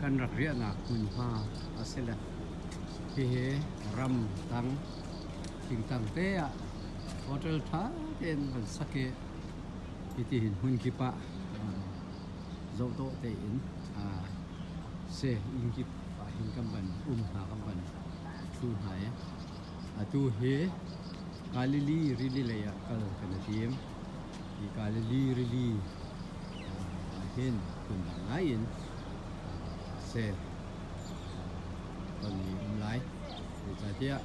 kan riahnak hmun ha asela he ram tang ting tang te a hotel tha ten ban sake iti hin hun ki pa zo to te in se in ki pa hin kam ban ha kam ban thu hai atu he Galilee rili le ya kal kana tim di Galilee rili hin kun nain se kon lai ta tia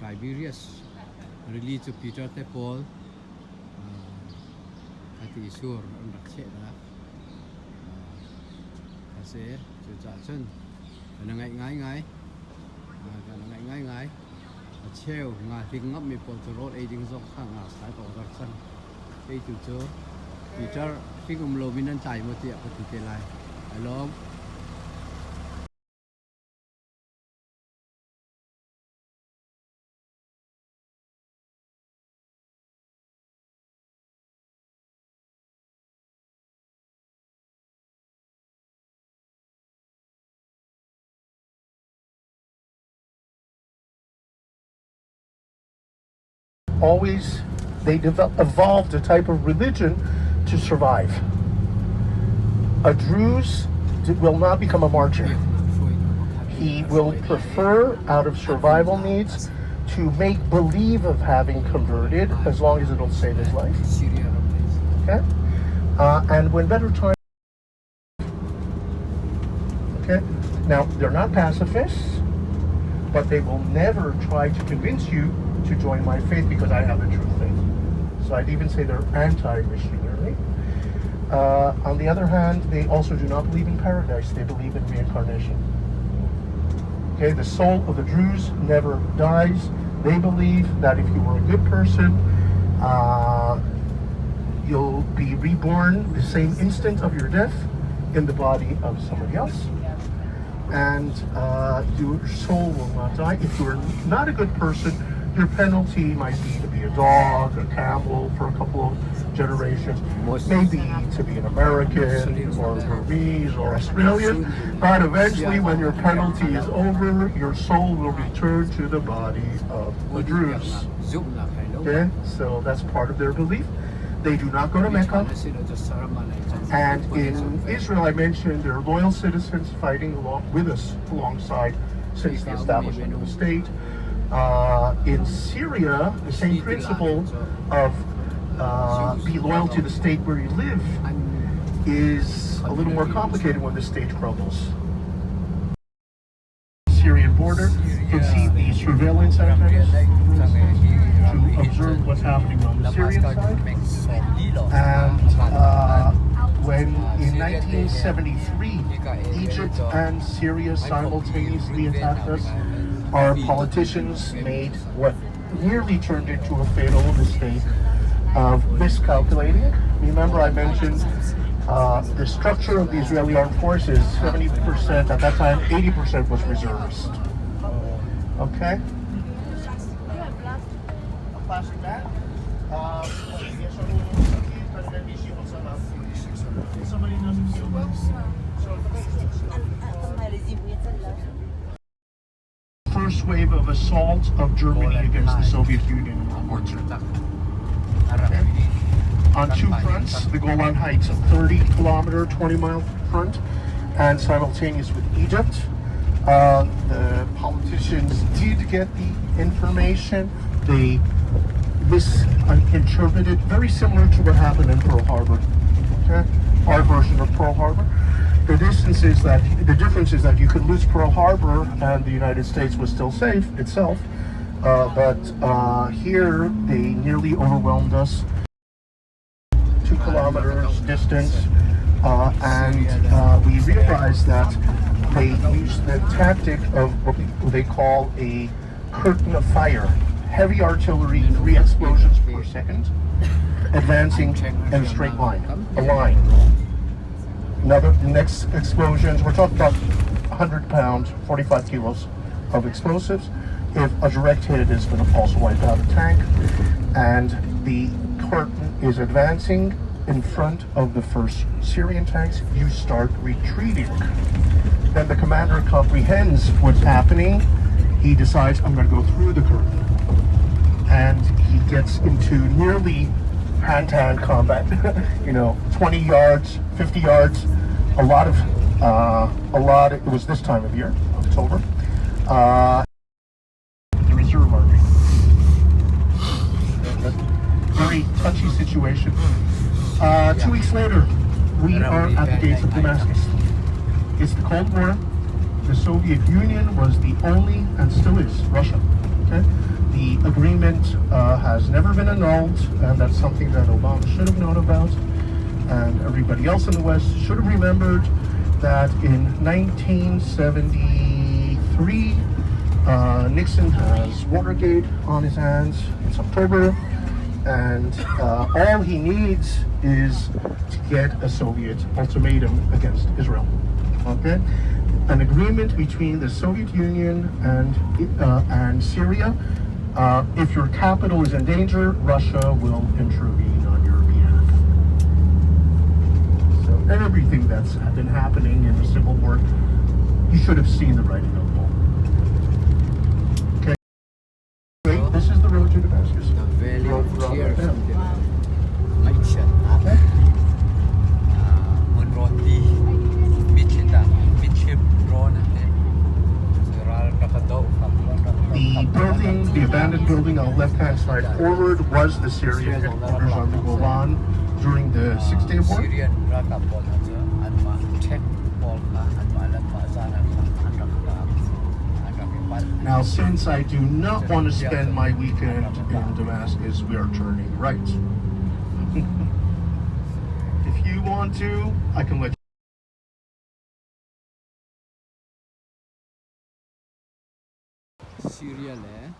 Tiberius rili to Peter te Paul ati sur rak che da se chu cha chen kana ngai ngai cheo nga ting ngap mi pol to road aiding zok khang nga sai to dar chan ei tu cho Peter ping lo minan tai mo tia ko ti lai along always they evolved a type of religion to survive. A Druze will not become a martyr. He will prefer, out of survival needs, to make believe of having converted as long as it'll save his life. Okay? And when better times... Okay? Now, they're not pacifists, but they will never try to convince you to join my faith because I have the true faith. So I'd even say they're anti-missionary. On the other hand, they also do not believe in paradise. They believe in reincarnation. Okay, the soul of the Druze never dies. They believe that if you were a good person, you'll be reborn the same instant of your death in the body of somebody else. And your soul will not die. If you're not a good person, your penalty might be a dog, a camel for a couple of generations, maybe to be an American or Burmese or Australian, but eventually when your penalty is over, your soul will return to the body of the Druze. Okay, so that's part of their belief. They do not go to Mecca. And in Israel, I mentioned they're loyal citizens fighting along with us alongside since the establishment of the state. In Syria, the same principle of be loyal to the state where you live is a little more complicated when the state crumbles. Syrian border, you can see the surveillance antennas to observe what's happening on the Syrian side. And when in 1973, Egypt and Syria simultaneously attacked us, our politicians made what nearly turned into a fatal mistake of miscalculating. Remember I mentioned the structure of the Israeli armed forces, 70%, at that time 80% was reservist. Okay? A plastic bag. Somebody doesn't feel well. First wave of assault of Germany against the Soviet Union in World War II. Okay. On two fronts, the Golan Heights, a 30-kilometer, 20-mile front, and simultaneous with Egypt. The politicians did get the information. They misinterpreted, very similar to what happened in Pearl Harbor. Okay? Our version of Pearl Harbor. The difference is that you could lose Pearl Harbor and the United States was still safe itself, but here they nearly overwhelmed us, 2 kilometers distance, and we realized that they used the tactic of what they call a curtain of fire, heavy artillery, 3 explosions per second, advancing in a straight line, a line. Next explosions, we're talking about 100 pounds, 45 kilos of explosives. If a direct hit is going to also wipe out a tank, and the curtain is advancing in front of the first Syrian tanks, you start retreating. Then the commander comprehends what's happening. He decides, I'm going to go through the curtain. And he gets into nearly hand-to-hand combat. 20 yards, 50 yards, it was this time of year, October. The reserve army. Very touchy situation. 2 weeks later, we are at the gates of Damascus. It's the Cold War. The Soviet Union was the only, and still is, Russia. Okay? The agreement has never been annulled, and that's something that Obama should have known about, and everybody else in the West should have remembered that in 1973, Nixon has Watergate on his hands. It's October, and all he needs is to get a Soviet ultimatum against Israel. Okay? An agreement between the Soviet Union and Syria. If your capital is in danger, Russia will intervene on your behalf. So everything that's been happening in the Civil War, you should have seen the writing on the wall. Okay. Wait, this is the road to Damascus. The valley of tears. Okay. The abandoned building on the left-hand side forward was the Syrian headquarters on the Golan during the Six-Day War. Now, since I do not want to spend my weekend in Damascus, we are turning right. If you want to, I can let you. Syria le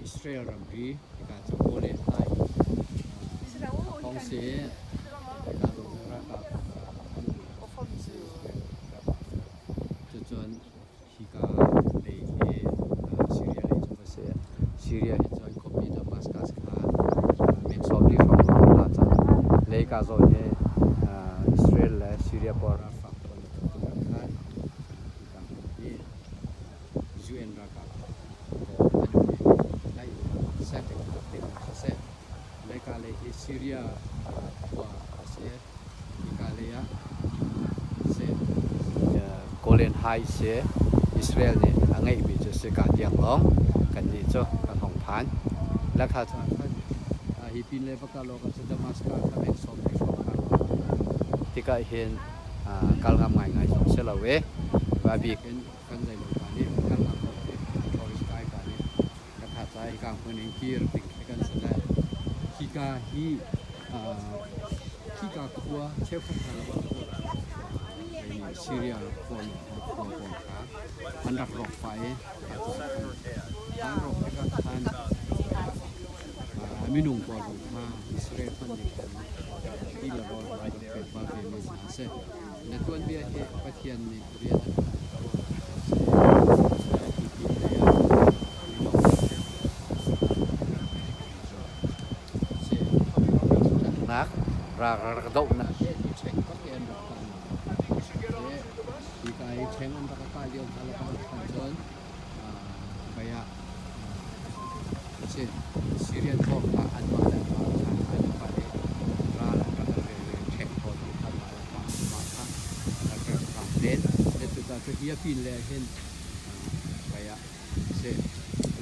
Israel rambi ka cho Golan Heights phong se ka lo ra ka chuan hi ka le Syria le chu se Syria he join copy Damascus ka min sobli from la cha le ka zo ne Israel le Syria por fa Syria khua se Galile se Golan Heights se Israel ne angai bi chu se ka tiang long kan ni cho ka hong phan la kha cha hi pin le ka lo ka se Damascus ka mek som ni so ka tika hen kal ngam ngai som se la we ba bi kan dai lo ka ni kal ngam ko tourist guide ka ni la kha cha hi ka hun in kir tik kan se la Kika khua chef Thlanglei Syria kon ka andak rock fai rock ka khan minung ko ma Israel pan ni la ro ba pe ba pe ni se na tuan bia he pathian ni rian ra đậu nè chèn có cái ăn được thì cái chèn ăn được cái điều là con chén bây giờ Syrian folk là ăn vào là ăn vào để ra là cái chèn có được ăn vào mà khác là cái làm đến để tụi ta cái kia pin lệ hen bây giờ sẽ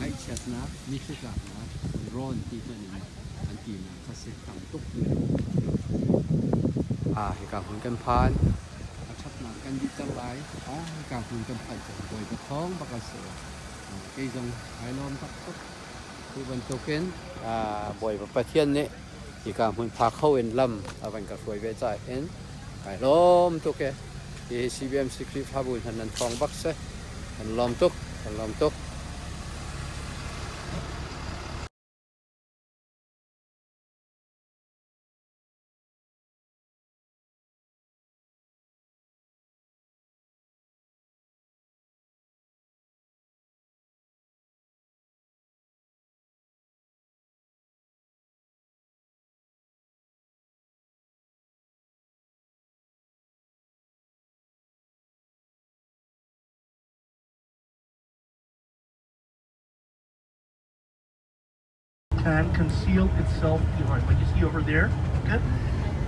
lấy chén nát mix cả nát ron tí nữa anh tí nữa ta sẽ tăng tốc nữa hi ka hun kan phan chat na kan di tal lai hi ka hun kan phan chon boi ka thong ba ka se ke jong ai lom tak tak tu ban token boi ba pathian ne hi ka hun pha khau en lam awan ka khoi ve chai en ai lom to ke CBM secret habun han thong bak se han lom tok can conceal itself behind, like you see over there. Okay?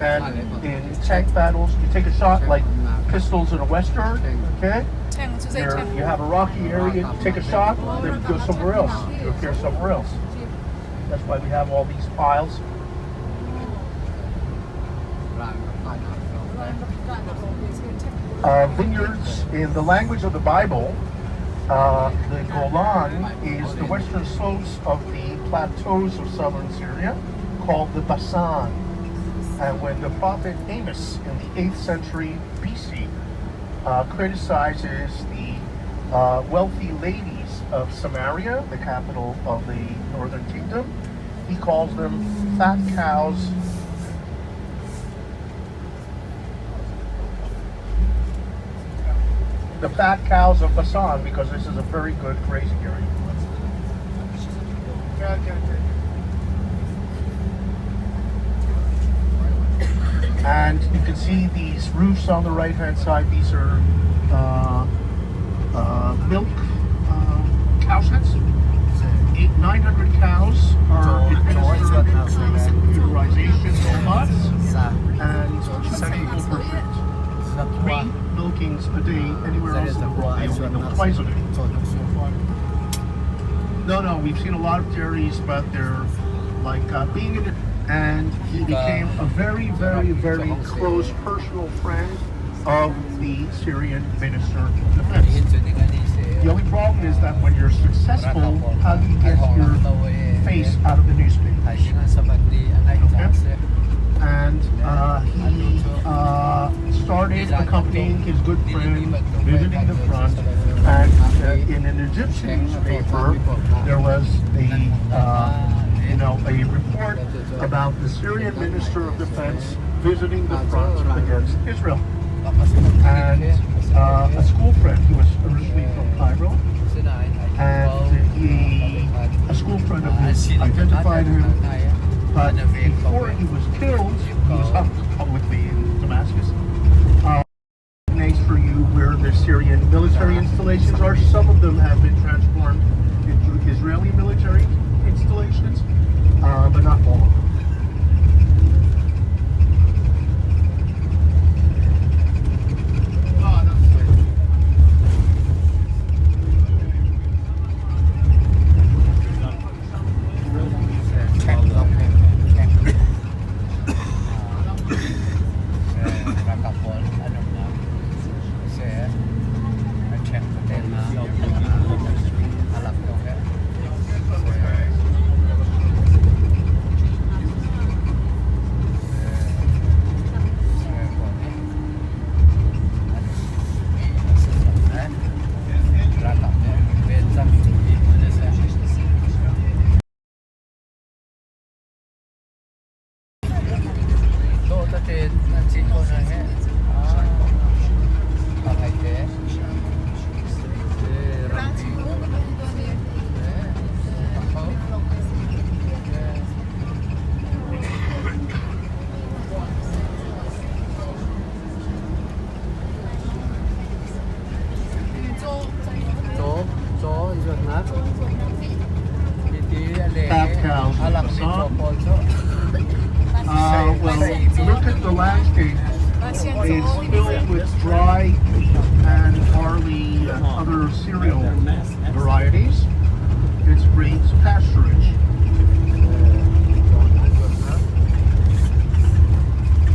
And in tank battles, you take a shot like pistols in a western. Okay? There, you have a rocky area, you take a shot, then go somewhere else. You appear somewhere else. That's why we have all these piles. Vineyards, in the language of the Bible, the Golan is the western slopes of the plateaus of southern Syria, called the Basan. And when the prophet Amos in the 8th century BC criticizes the wealthy ladies of Samaria, the capital of the northern kingdom, he calls them fat cows. The fat cows of Basan, because this is a very good grazing area. And you can see these roofs on the right-hand side. These are milk cow sheds. 900 cows are administered computerization robots, and 2 people per shift. 3 milkings a day. Anywhere else in the world, they only milk twice a day. No, we've seen a lot of dairies, but they're like being in it. And he became a very, very, very close personal friend of the Syrian Minister of Defense. The only problem is that when you're successful, how do you get your face out of the newspapers? Okay? And he started accompanying his good friend, visiting the front, and in an Egyptian newspaper, there was a report about the Syrian Minister of Defense visiting the front against Israel. And a school friend, he was originally from Cairo, and a school friend of his identified him, but before he was killed, he was up publicly in Damascus. Nice for you where the Syrian military installations are. Some of them have been transformed into Israeli military installations, but not all of them. Look at the landscape. It's filled with dry and barley and other cereal varieties. It's great pasturage.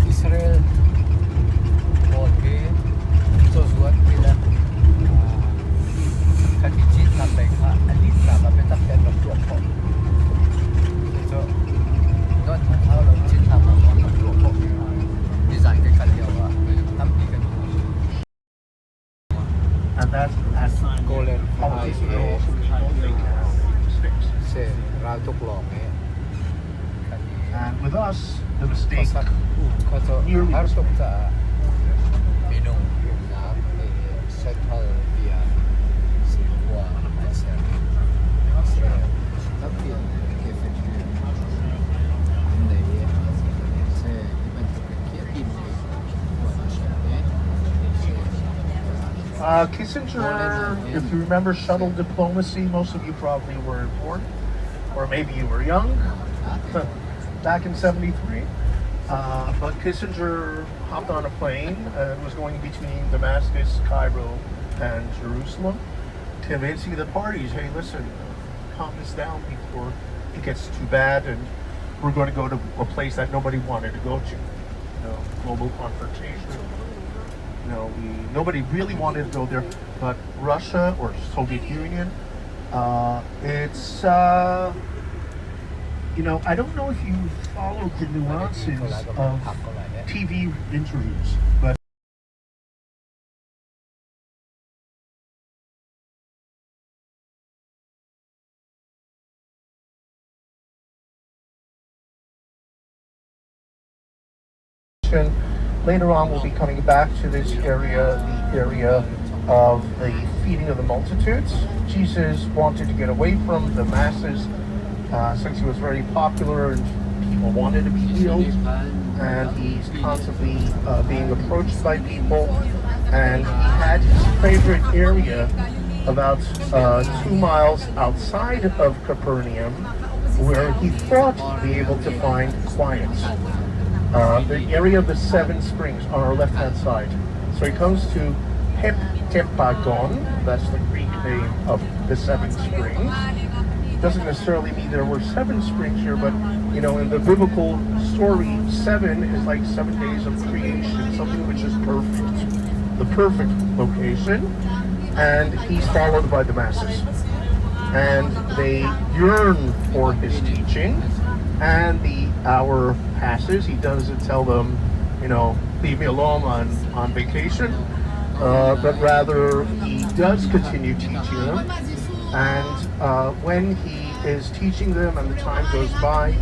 Israel and that's at Golan Heights. And with us, the mistake nearly Kissinger, if you remember shuttle diplomacy, most of you probably were born. or maybe you were young back in '73. But Kissinger hopped on a plane and was going between Damascus, Cairo, and Jerusalem, convincing the parties, hey, listen, calm this down before it gets too bad, and we're going to go to a place that nobody wanted to go to. You know, global confrontation. You know, nobody really wanted to go there, but Russia or Soviet Union, it's, you know, I don't know if you followed the nuances of TV interviews, but later on we'll be coming back to this area, the area of the feeding of the multitudes. Jesus wanted to get away from the masses since he was very popular and people wanted to be healed, and he's constantly being approached by people, and he had his favorite area about 2 miles outside of Kapernaum where he thought to be able to find quiet. The area of the 7 springs on our left-hand side. So he comes to Heptagon, that's the Greek name of the 7 springs. Doesn't necessarily mean there were 7 springs here, but you know, in the biblical story, 7 is like 7 days of creation, something which is perfect, the perfect location, and he's followed by the masses. And they yearn for his teaching, and the hour passes. He doesn't tell them, you know, leave me alone on vacation, but rather he does continue teaching them. And when he is teaching them and the time goes by,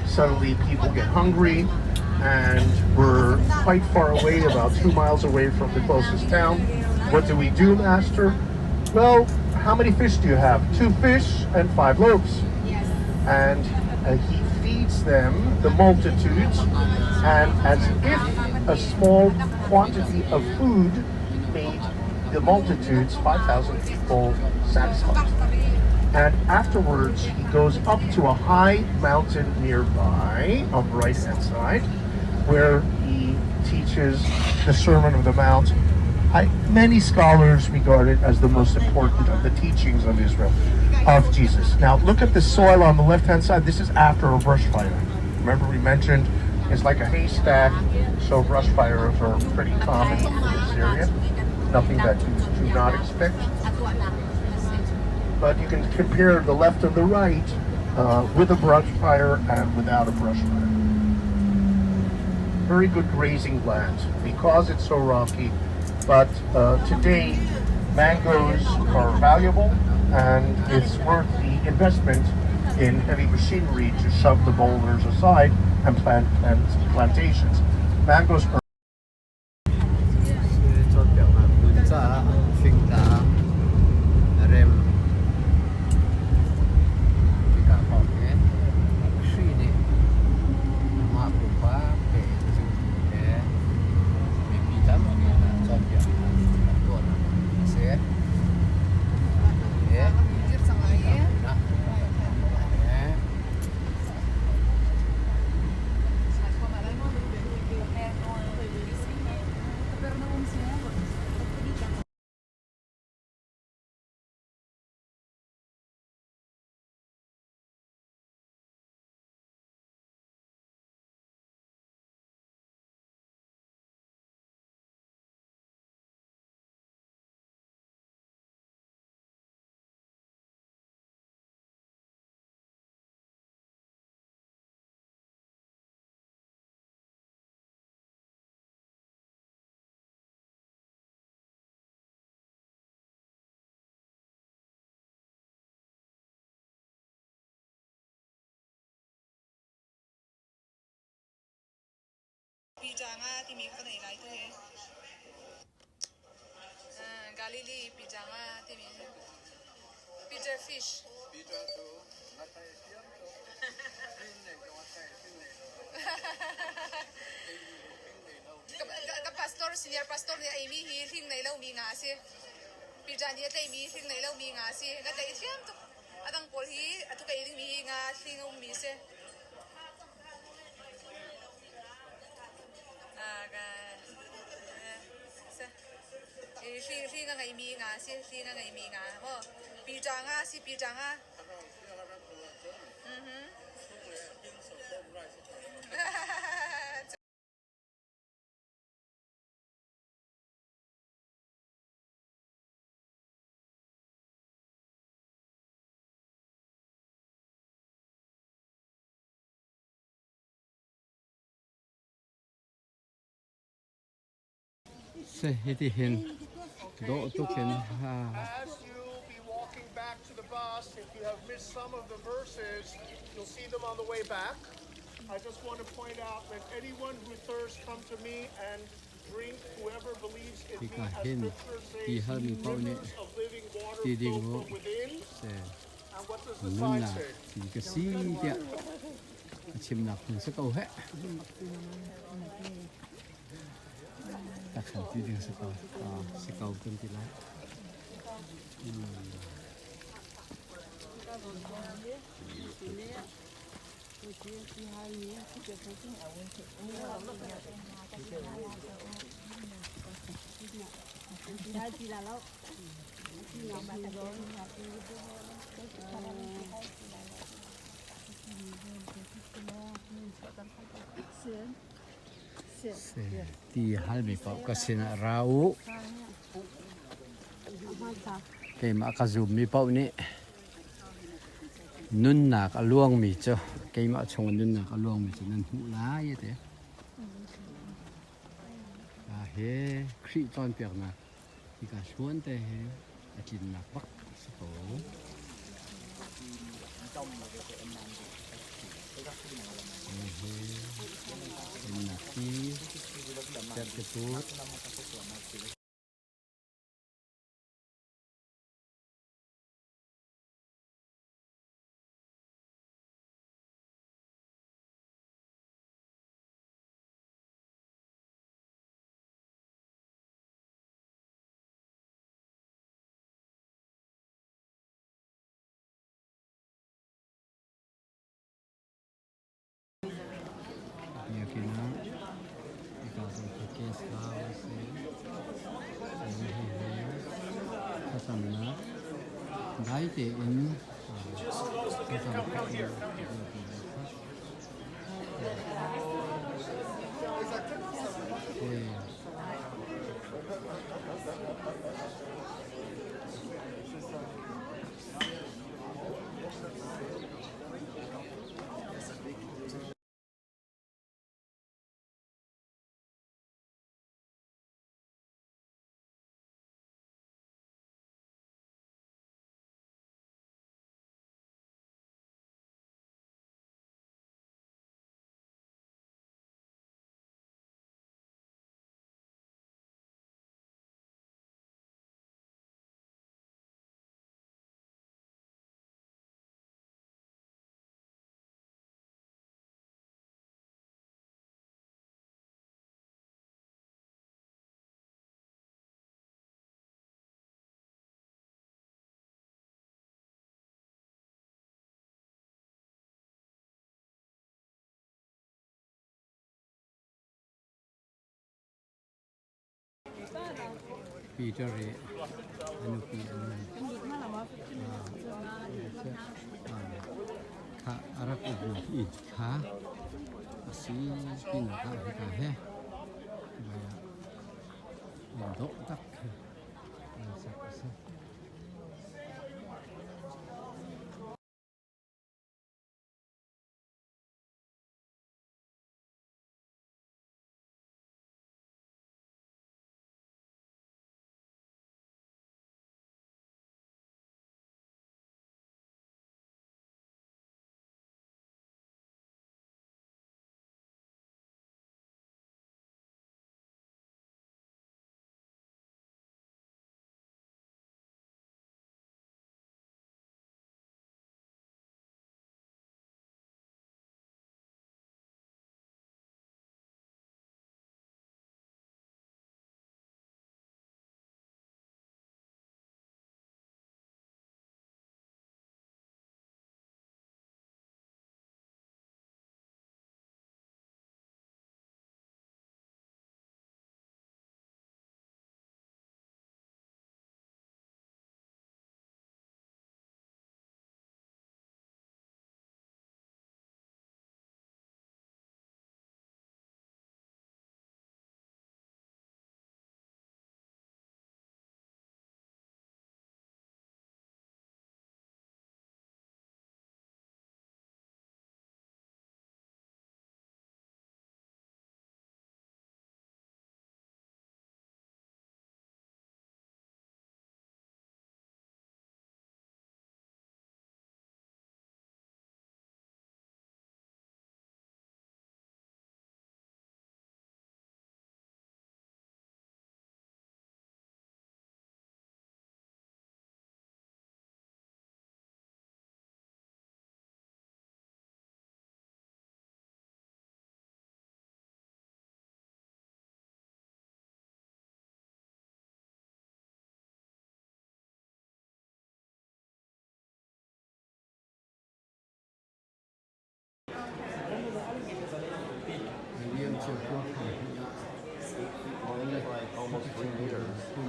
suddenly people get hungry, and we're quite far away, about 2 miles away from the closest town. What do we do, Master? Well, how many fish do you have? 2 fish and 5 loaves. Yes. And he feeds them, the multitudes, and as if a small quantity of food made the multitudes, 5,000 people, satisfied. And afterwards, he goes up to a high mountain nearby on the right-hand side, where he teaches the Sermon of the Mount. Many scholars regard it as the most important of the teachings of Israel, of Jesus. Now, look at the soil on the left-hand side. This is after a brush fire. Remember, we mentioned it's like a haystack, so brush fires are pretty common in this area. Nothing that you do not expect. But you can compare the left and the right with a brush fire and without a brush fire. Very good grazing land because it's so rocky. But today, mangoes are valuable, and it's worth the investment in heavy machinery to shove the boulders aside and plant plantations. Mangoes are Galilee, pijama, pizza fish. Pastor, senior pastor ni Amy hi thing nei lo mi nga si. Pizza ni te mi thing nei lo mi nga si. Nga te thiam tu. Adang pol hi atu kai ding mi nga thing mi se. Ga se. Thing nga mi nga si thing nga mi nga ho. Pi nga si pi nga. Se hiti hin do tu ken ha As you'll be walking back to the bus, if you have missed some of the verses, you'll see them on the way back. I just want to point out that anyone who thirsts, come to me and drink. Whoever believes in me, Tika as hin Scripture ti says, hal mi pau ni rivers of living water ti ding flow ho from within. se And what does the nun sign na say? ti ka si dia chim nak hun se kau he ta khan ti ding se kau kun ti lai se ti hal mi pau ka sin rau ke ma ka zum mi pau ni nun na ka luang mi cho ke ma chong nun na ka luang mi cho nan hu la ye te a he Khrih ton piak na ti ka suan te he a chin na bak sa to na ti ter ke tu ya kina ikaw sa kes ka se sa sam na dai te in sa sam ka Peter re anu pi anu kha arak ubu I kha si pin ka he baya do tak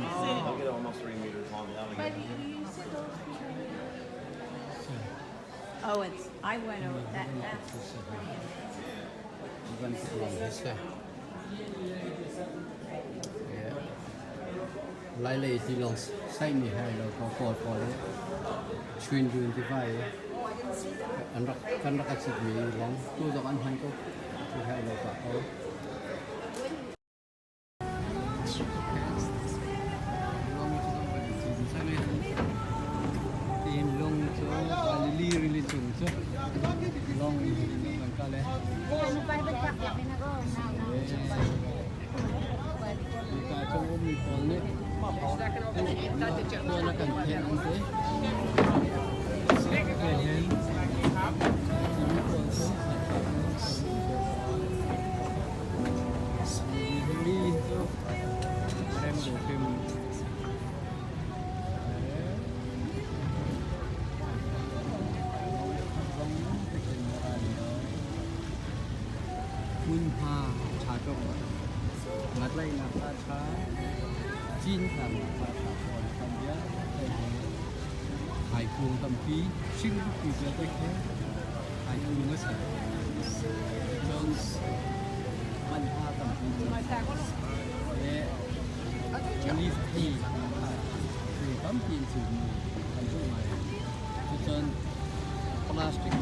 I'll get almost 3 meters long alligator. Oh, it's, I went over that fast. Bukan Indonesia. Lại lệ thì lòng say mì hay là có đấy chuyên chuyên thì phải ăn rắc căn rắc xịt mì lòng tôi dọc ăn hành có thì hay là cả có tiền long cho Galilee rili chung cho long ini bằng cả đấy kita trong ôm mì con đấy nó cần thêm như thế Mun ha cha chok ngắt lấy nạp ta cha chín làm ta cha còn tâm giá hải cuồng tâm khí sinh kỳ giờ tới thế hải cuồng nó sẽ trong văn ha tâm khí để lý thì tấm tiền sử dụng thành phố này cho chân plastic